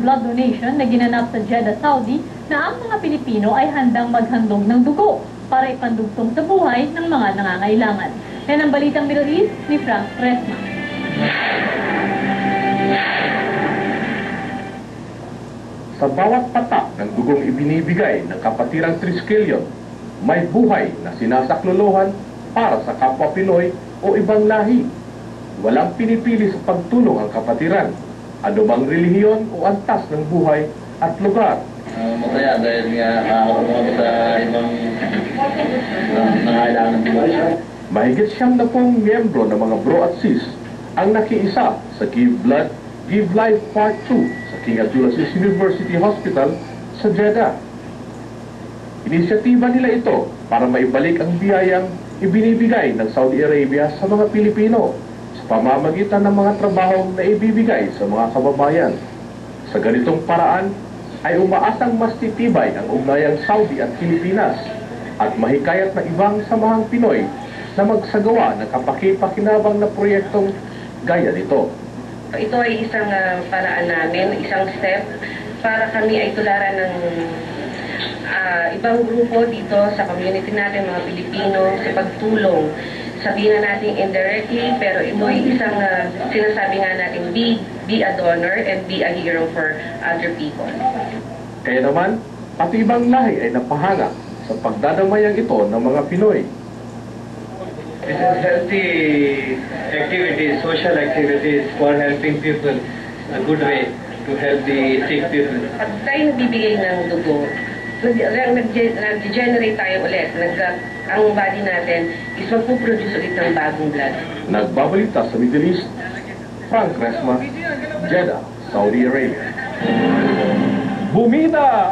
blood donation na ginanap sa Jeddah, Saudi na ang mga Pilipino ay handang maghandog ng dugo para ipandugtong sa buhay ng mga nangangailangan. Yan ang balitang Middle East ni Frank Resma. Sa bawat patak ng dugong ibinibigay ng Kapatirang Triskelion, may buhay na sinasaklolohan para sa kapwa Pinoy o ibang lahi. Walang pinipili sa pagtulong ang kapatiran, anumang relihiyon o antas ng buhay at lugar. Masaya dahil nga nakakatulong sa ibang nangailangan ng buhay. Mahigit 70 miyembro ng mga bro at sis ang nakiisa sa Give Blood, Give Life Part 2 sa King Abdulaziz University Hospital sa Jeddah. Inisyatiba nila ito para maibalik ang biyayang ibinibigay ng Saudi Arabia sa mga Pilipino sa pamamagitan ng mga trabahong na ibibigay sa mga kababayan. Sa ganitong paraan ay umaasang mas titibay ang ugnayang Saudi at Pilipinas at mahikayat na ibang samahang Pinoy na magsagawa ng kapaki-pakinabang na proyektong gaya nito. Ito ay isang paraan namin, isang step para kami ay tularan ng ibang grupo dito sa community natin, mga Pilipino, sa pagtulong. Sabihin na natin indirectly, pero ito ay isang sinasabi nga natin, be a donor and be a hero for other people. Kaya naman, pati ibang lahi ay napahanga sa pagdadamayang ito ng mga Pinoy. This is healthy activities, social activities for helping people, a good way to help the sick people. Pag tayo nagbibigay ng dugo, nag-generate tayo ulit. Ang body natin is magpuproduce ulit ng bagong blood. Nagbabalita sa Middle East, Frank Resma, Jeddah, Saudi Arabia. Bumida!